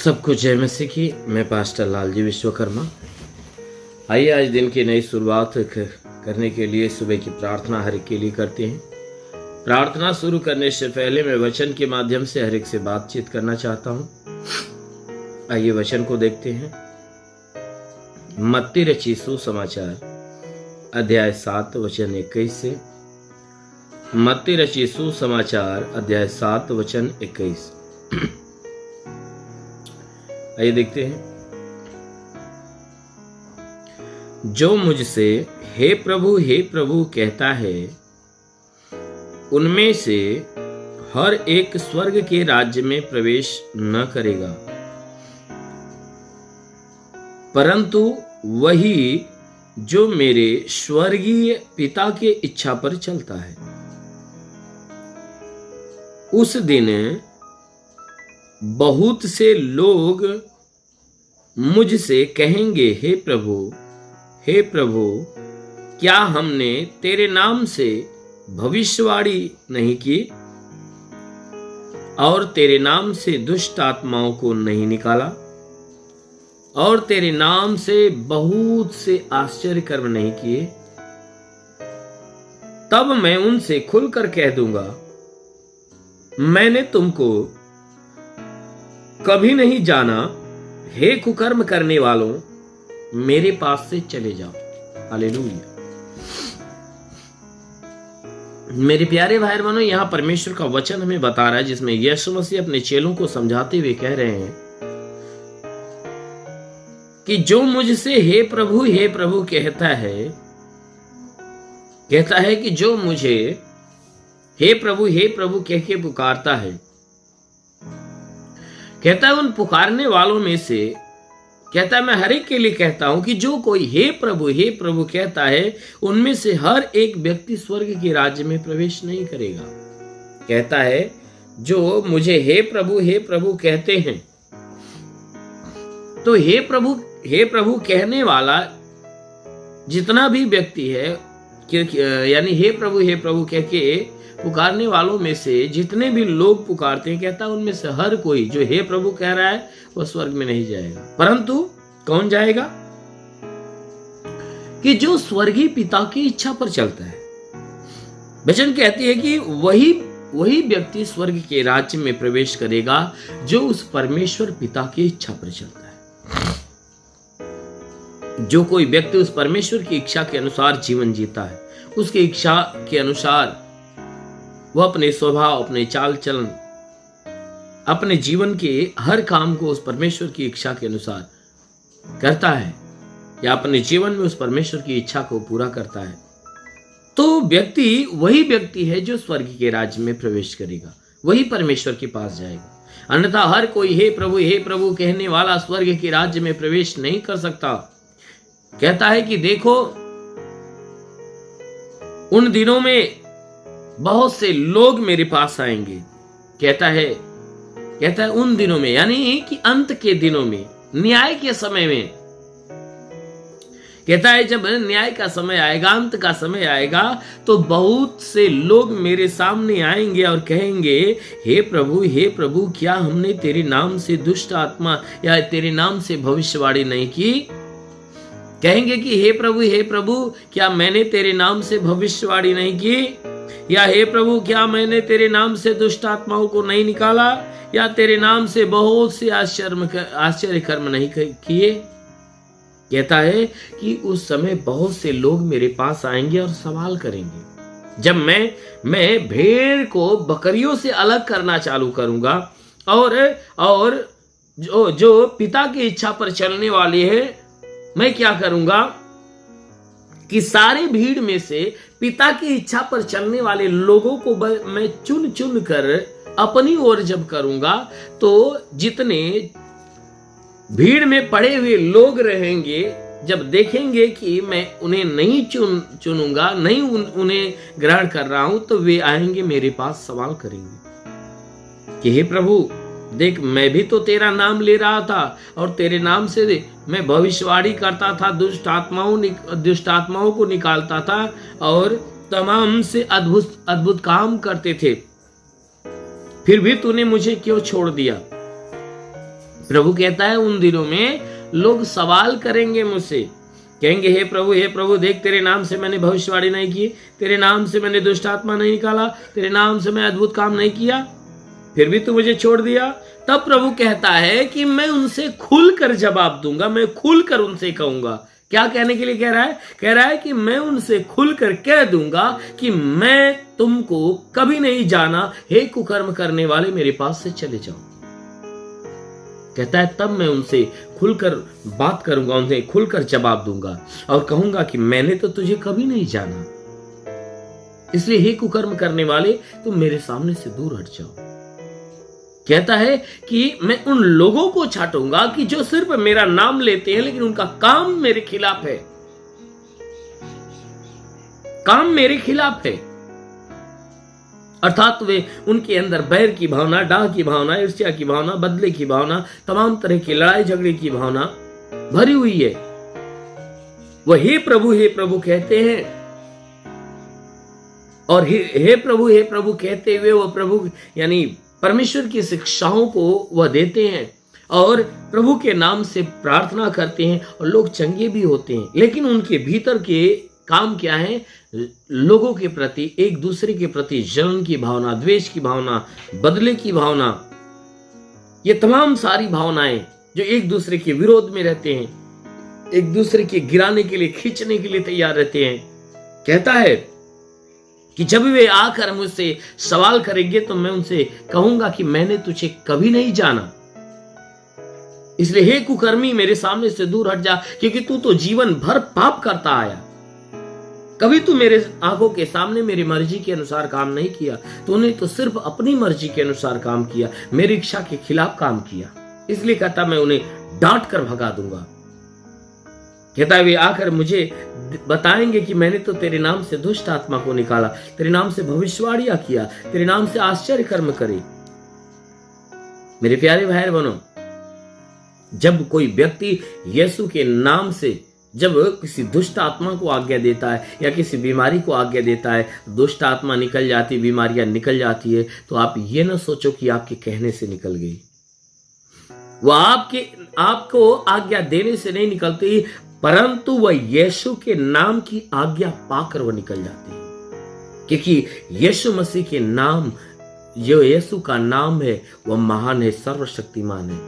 सबको जय मसीह की। मैं पास्टर लालजी विश्वकर्मा। आइए आज दिन की नई शुरुआत करने के लिए सुबह की प्रार्थना हर एक के लिए करते हैं। प्रार्थना शुरू करने से पहले मैं वचन के माध्यम से हर एक से बातचीत करना चाहता हूं। आइए वचन को देखते हैं। मत्ती रची सुसमाचार अध्याय 7 वचन 21 से। मत्ती रची सुसमाचार अध्याय 7 वचन 21। आइए देखते हैं। जो मुझसे हे प्रभु कहता है, उनमें से हर एक स्वर्ग के राज्य में प्रवेश न करेगा, परंतु वही जो मेरे स्वर्गीय पिता के इच्छा पर चलता है। उस दिन बहुत से लोग मुझसे कहेंगे, हे प्रभु, क्या हमने तेरे नाम से भविष्यवाणी नहीं की और तेरे नाम से दुष्ट आत्माओं को नहीं निकाला और तेरे नाम से बहुत से आश्चर्य कर्म नहीं किए? तब मैं उनसे खुलकर कह दूंगा, मैंने तुमको कभी नहीं जाना। हे कुकर्म करने वालों, मेरे पास से चले जाओ। हालेलुया। मेरे प्यारे भाई बहनों, यहां परमेश्वर का वचन हमें बता रहा है, जिसमें यीशु मसीह अपने चेलों को समझाते हुए कह रहे हैं कि जो मुझसे हे प्रभु कहता है कि जो मुझे हे प्रभु कह के पुकारता है, कहता है उन पुकारने वालों में से, कहता है मैं हर एक के लिए कहता हूं कि जो कोई हे प्रभु कहता है, उनमें से हर एक व्यक्ति स्वर्ग के राज्य में प्रवेश नहीं करेगा। कहता है जो मुझे हे प्रभु कहते हैं, तो हे प्रभु कहने वाला जितना भी व्यक्ति है, यानी हे प्रभु कह के पुकारने वालों में से जितने भी लोग पुकारते हैं, कहता है उनमें से हर कोई जो हे प्रभु कह रहा है वह स्वर्ग में नहीं जाएगा, परंतु कौन जाएगा? कि जो स्वर्गीय पिता की इच्छा पर चलता है। वचन कहती है कि वही व्यक्ति स्वर्ग के राज्य में प्रवेश करेगा जो उस परमेश्वर पिता की इच्छा पर चलता है। जो कोई व्यक्ति उस परमेश्वर की इच्छा के अनुसार जीवन जीता है, उसकी इच्छा के अनुसार वह अपने स्वभाव, अपने चाल चलन, अपने जीवन के हर काम को उस परमेश्वर की इच्छा के अनुसार करता है, या अपने जीवन में उस परमेश्वर की इच्छा को पूरा करता है, तो वही व्यक्ति है जो स्वर्ग के राज्य में प्रवेश करेगा, वही परमेश्वर के पास जाएगा। अन्यथा हर कोई हे प्रभु कहने वाला स्वर्ग के राज्य में प्रवेश नहीं कर सकता। कहता है कि देखो, उन दिनों में बहुत से लोग मेरे पास आएंगे। कहता है उन दिनों में, यानी कि अंत के दिनों में, न्याय के समय में। कहता है जब न्याय का समय आएगा, अंत का समय आएगा, तो बहुत से लोग मेरे सामने आएंगे और कहेंगे, हे प्रभु क्या हमने तेरे नाम से दुष्ट आत्मा या तेरे नाम से भविष्यवाणी नहीं की? कहेंगे कि हे प्रभु क्या मैंने तेरे नाम से भविष्यवाणी नहीं की? या हे प्रभु क्या मैंने तेरे नाम से दुष्ट आत्माओं को नहीं निकाला? या तेरे नाम से बहुत से आश्चर्य कर्म नहीं किए? कहता है कि उस समय बहुत से लोग मेरे पास आएंगे और सवाल करेंगे। जब मैं भेड़ को बकरियों से अलग करना चालू करूंगा और जो पिता की इच्छा पर चलने वाले हैं, मैं क्या करूंगा कि सारे भीड़ में से पिता की इच्छा पर चलने वाले लोगों को मैं चुन कर अपनी ओर जब करूंगा, तो जितने भीड़ में पड़े हुए लोग रहेंगे, जब देखेंगे कि मैं उन्हें नहीं चुनूंगा, नहीं उन्हें ग्रहण कर रहा हूं, तो वे आएंगे मेरे पास, सवाल करेंगे कि हे प्रभु देख, मैं भी तो तेरा नाम ले रहा था और तेरे नाम से मैं भविष्यवाणी करता था, दुष्ट आत्माओं को निकालता था और तमाम से अद्भुत काम करते थे, फिर भी तूने मुझे क्यों छोड़ दिया? प्रभु कहता है उन दिनों में लोग सवाल करेंगे मुझसे, कहेंगे हे प्रभु देख, तेरे नाम से मैंने भविष्यवाणी नहीं की, तेरे नाम से मैंने दुष्ट आत्मा नहीं निकाला, तेरे नाम से मैं अद्भुत काम नहीं किया, फिर भी तू मुझे छोड़ दिया। तब प्रभु कहता है कि मैं उनसे खुलकर जवाब दूंगा, मैं खुलकर उनसे कहूंगा। क्या कहने के लिए कह रहा है? कह रहा है कि मैं उनसे खुलकर कह दूंगा कि मैं तुमको कभी नहीं जाना, हे कुकर्म करने वाले, मेरे पास से चले जाओ। कहता है तब मैं उनसे खुलकर बात करूंगा, उन्हें खुलकर जवाब दूंगा और कहूंगा कि मैंने तो तुझे कभी नहीं जाना, इसलिए हे कुकर्म करने वाले, तुम मेरे सामने से दूर हट जाओ। कहता है कि मैं उन लोगों को छांटूंगा कि जो सिर्फ मेरा नाम लेते हैं लेकिन उनका काम मेरे खिलाफ है, काम मेरे खिलाफ है। अर्थात वे उनके अंदर बैर की भावना, डाह की भावना, ईर्ष्या की भावना, बदले की भावना, तमाम तरह की लड़ाई झगड़े की भावना भरी हुई है। वह हे प्रभु कहते हैं और हे प्रभु कहते हुए वह प्रभु यानी परमेश्वर की शिक्षाओं को वह देते हैं और प्रभु के नाम से प्रार्थना करते हैं और लोग चंगे भी होते हैं। लेकिन उनके भीतर के काम क्या है? लोगों के प्रति, एक दूसरे के प्रति जलन की भावना, द्वेष की भावना, बदले की भावना, ये तमाम सारी भावनाएं जो एक दूसरे के विरोध में रहते हैं, एक दूसरे के गिराने के लिए, खींचने के लिए तैयार रहते हैं। कहता है कि जब वे आकर मुझसे सवाल करेंगे तो मैं उनसे कहूंगा कि मैंने तुझे कभी नहीं जाना, इसलिए हे कुकर्मी, मेरे सामने से दूर हट जा, क्योंकि तू तो जीवन भर पाप करता आया। कभी तू मेरे आंखों के सामने मेरी मर्जी के अनुसार काम नहीं किया, तूने तो सिर्फ अपनी मर्जी के अनुसार काम किया, मेरी इच्छा के खिलाफ काम किया। इसलिए कहता मैं उन्हें डांट कर भगा दूंगा। कहता है वे आकर मुझे बताएंगे कि मैंने तो तेरे नाम से दुष्ट आत्मा को निकाला, तेरे नाम से भविष्यवाणियां किया, तेरे नाम से आश्चर्य कर्म करे। मेरे प्यारे भाई बहनों, जब कोई व्यक्ति यीशु के नाम से जब किसी दुष्ट आत्मा को आज्ञा देता है या किसी बीमारी को आज्ञा देता है, दुष्ट आत्मा निकल जाती, बीमारियां निकल जाती है, तो आप ये ना सोचो कि आपके कहने से निकल गई। वह आपको आज्ञा देने से नहीं निकलती, परंतु वह यीशु के नाम की आज्ञा पाकर वह निकल जाती है। क्योंकि यीशु मसीह के नाम, जो यीशु का नाम है, वह महान है, सर्वशक्तिमान है,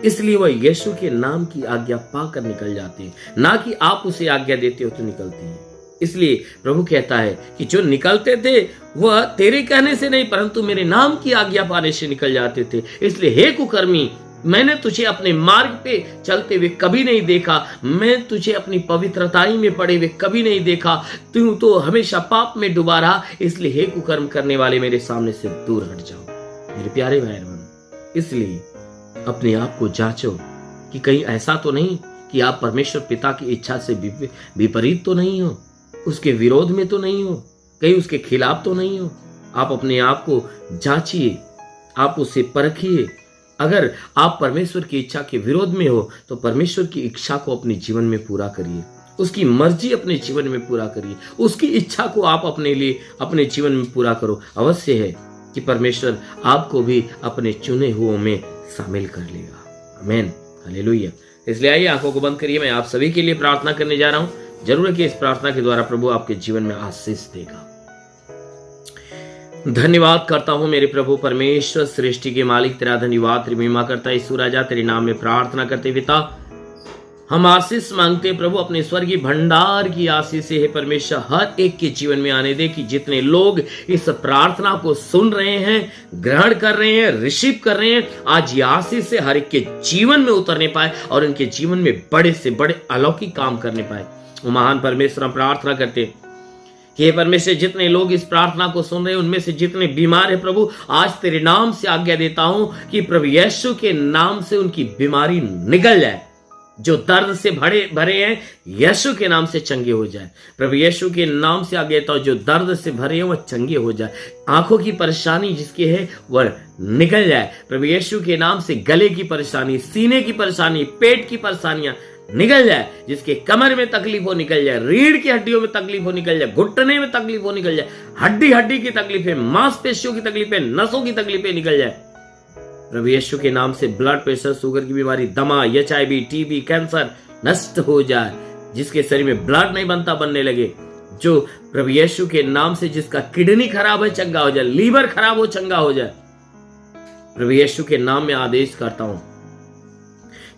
इसलिए वह यीशु के नाम की आज्ञा पाकर निकल जाते हैं, ना कि आप उसे आज्ञा देते हो तो निकलती है। इसलिए प्रभु कहता है कि जो निकलते थे वह तेरे कहने से नहीं, परंतु मेरे नाम की आज्ञा पाने से निकल जाते थे। इसलिए हे कुकर्मी, मैंने तुझे अपने मार्ग पे चलते हुए कभी नहीं देखा, मैं तुझे अपनी पवित्रताई में पड़े हुए कभी नहीं देखा, तू तो हमेशा पाप में डूबा रहा, इसलिए हे कुकर्म करने वाले, मेरे सामने से दूर हट जाओ। मेरे प्यारे भाई बहन, इसलिए अपने आप को जांचो कि कहीं ऐसा तो नहीं कि आप परमेश्वर पिता की इच्छा से विपरीत तो नहीं हो, उसके विरोध में तो नहीं हो, कहीं उसके खिलाफ तो नहीं हो। आप अपने आप को जांचिए, आप उसे परखिए। अगर आप परमेश्वर की इच्छा के विरोध में हो तो परमेश्वर की इच्छा को अपने जीवन में पूरा करिए, उसकी मर्जी अपने जीवन में पूरा करिए, उसकी इच्छा को आप अपने लिए अपने जीवन में पूरा करो। अवश्य है कि परमेश्वर आपको भी अपने चुने हुओं में शामिल कर लेगा। आमीन, हालेलुया। इसलिए आइए आंखों को बंद करिए, मैं आप सभी के लिए प्रार्थना करने जा रहा हूं। जरूर है कि इस प्रार्थना के द्वारा प्रभु आपके जीवन में आशीष देगा। धन्यवाद करता हूं मेरे प्रभु परमेश्वर, सृष्टि के मालिक, तेरा धन्यवाद, तेरी महिमा करता है यीशु राजा, तेरे नाम में प्रार्थना करते पिता हम आशीष मांगते प्रभु, अपने स्वर्गीय भंडार की आशीष से हे परमेश्वर हर एक के जीवन में आने दे, कि जितने लोग इस प्रार्थना को सुन रहे हैं, ग्रहण कर रहे हैं, रिसीव कर रहे हैं, आज ये आशीष से हर एक के जीवन में उतरने पाए और उनके जीवन में बड़े से बड़े अलौकिक काम करने पाए। महान परमेश्वर, हम प्रार्थना करते कि हे परमेश्वर, जितने लोग इस प्रार्थना को सुन रहे हैं, उनमें से जितने बीमार हैं प्रभु, आज तेरे नाम से आज्ञा देता हूं कि प्रभु यीशु के नाम से उनकी बीमारी निकल जाए। जो दर्द से भरे हैं, यीशु के नाम से चंगे हो जाए। प्रभु यीशु के नाम से आज्ञा देता हूं, जो दर्द से भरे हैं वह चंगे हो जाए। आंखों की परेशानी जिसकी है वह निकल जाए। प्रभु यीशु के नाम से गले की परेशानी, सीने की परेशानी, पेट की परेशानियां निकल जाए। जिसके कमर में तकलीफ हो निकल जाए, रीढ़ की हड्डियों में तकलीफ हो निकल जाए, घुटने में तकलीफ हो निकल जाए, हड्डी की तकलीफें, मांसपेशियों की तकलीफें, नसों की तकलीफें निकल जाए। प्रभु यीशु के नाम से ब्लड प्रेशर, शुगर की बीमारी, दमा, HIV, TB, कैंसर नष्ट हो जाए। जिसके शरीर में ब्लड नहीं बनने लगे, जो प्रभु यीशु के नाम से जिसका किडनी खराब है चंगा हो जाए, लीवर खराब हो चंगा हो जाए। प्रभु यीशु के नाम में आदेश करता हूं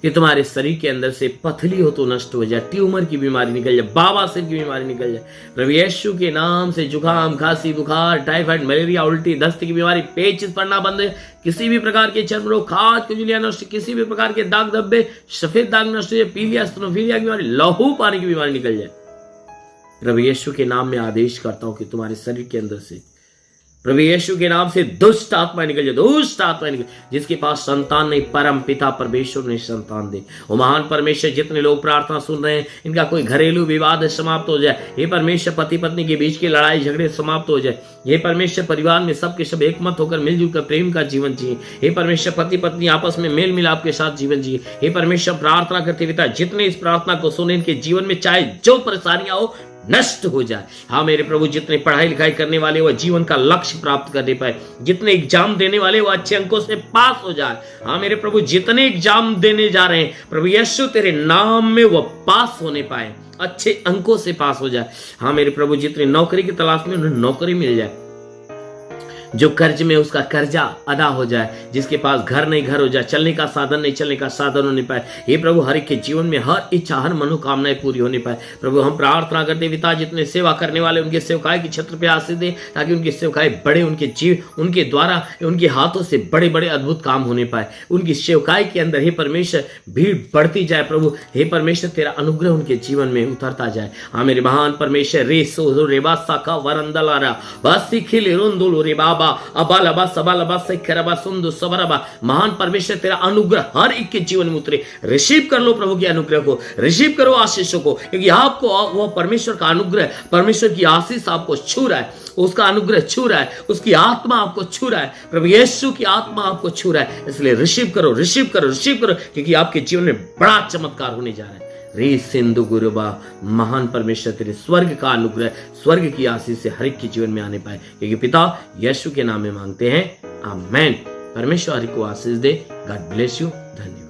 कि तुम्हारे शरीर के अंदर से पथरी हो तो नष्ट हो जाए, ट्यूमर की बीमारी निकल जाए, बवासीर की बीमारी निकल जाए। प्रभु यीशु के नाम से जुकाम, खांसी, बुखार, टाइफाइड, मलेरिया, उल्टी, दस्त की बीमारी, पेचिश पड़ना बंद है, किसी भी प्रकार के चर्म रोग, खाज, खुजलियां नष्ट, किसी भी प्रकार के दाग धब्बे, सफेद दाग नष्ट हो जाए, पीलिया, स्तनोफिलिया की बीमारी, लहू पानी की बीमारी निकल जाए। प्रभु यीशु के नाम में आदेश करता हूं कि तुम्हारे शरीर के अंदर से प्रभु यीशु के नाम से दुष्ट आत्मा निकल जाए, दुष्ट आत्मा निकल। जिसके पास संतान नहीं, परम पिता परमेश्वर ने संतान दे। वो महान परमेश्वर, जितने लोग प्रार्थना सुन रहे हैं, इनका कोई घरेलू विवाद समाप्त हो जाए। ये परमेश्वर, पति पत्नी के बीच की लड़ाई झगड़े समाप्त हो जाए। ये परमेश्वर, परिवार में सबके सब एकमत होकर मिलजुल कर प्रेम का जीवन जिए। हे परमेश्वर, पति पत्नी आपस में मेल मिलाप के साथ जीवन जिए। हे परमेश्वर, प्रार्थना करते पिता, जितने इस प्रार्थना को सुने, इनके जीवन में चाहे जो परेशानियां हो नष्ट हो जाए। हाँ मेरे प्रभु, जितने पढ़ाई लिखाई करने वाले वो जीवन का लक्ष्य प्राप्त करने पाए, जितने एग्जाम देने वाले वो अच्छे अंकों से पास हो जाए। हाँ मेरे प्रभु, जितने एग्जाम देने जा रहे हैं प्रभु यीशु तेरे नाम में वो पास होने पाए, अच्छे अंकों से पास हो जाए। हाँ मेरे प्रभु, जितने नौकरी की तलाश में उन्हें नौकरी मिल जाए, जो कर्ज में उसका कर्जा अदा हो जाए, जिसके पास घर नहीं घर हो जाए, चलने का साधन नहीं चलने का साधन होने पाए। ये प्रभु, हर एक के जीवन में हर इच्छा, हर मनोकामनाएं पूरी होने पाए। प्रभु हम प्रार्थना करते पिता, जितने सेवा करने वाले उनके सेवकाई की छत्र पे आशीष दे, ताकि उनकी सेवकाई बड़े, उनके जीव, उनके द्वारा, उनके हाथों से बड़े बड़े अद्भुत काम होने पाए। उनकी सेवकाई के अंदर हे परमेश्वर भीड़ बढ़ती जाए। प्रभु हे परमेश्वर, तेरा अनुग्रह उनके जीवन में उतरता जाए। हाँ मेरे महान परमेश्वर, रे सो रे बासा का वरंदलारा बासी खिले रोंदोलो रे बाबा अबालबा सबालबा सखरबा सुंदु सबरबा। महान परमेश्वर, तेरा अनुग्रह हर एक के जीवन में उतरे। रिसीव कर लो प्रभु के अनुग्रह को, रिसीव करो आशीषों को, क्योंकि आपको वो परमेश्वर का अनुग्रह, परमेश्वर की आशीष आपको छू रहा है, उसका अनुग्रह छू रहा है, उसकी आत्मा आपको छू रहा है, प्रभु यीशु की आत्मा आपको छू रहा है। इसलिए रिसीव करो, रिसीव करो, रिसीव करो, क्योंकि आपके जीवन में बड़ा चमत्कार होने जा रहा है। रे सिंधु गुरुबा, महान परमेश्वर, तेरे स्वर्ग का अनुग्रह, स्वर्ग की आशीष से हर एक के जीवन में आने पाए, क्योंकि पिता यीशु के नाम में मांगते हैं, आमेन। परमेश्वर हर को आशीष दे। God bless you. धन्यवाद।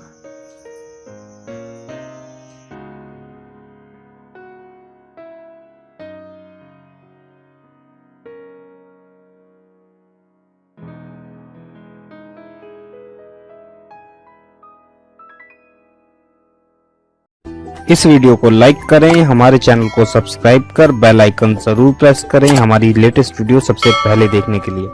इस वीडियो को लाइक करें, हमारे चैनल को सब्सक्राइब कर बेल आइकन जरूर प्रेस करें हमारी लेटेस्ट वीडियो सबसे पहले देखने के लिए।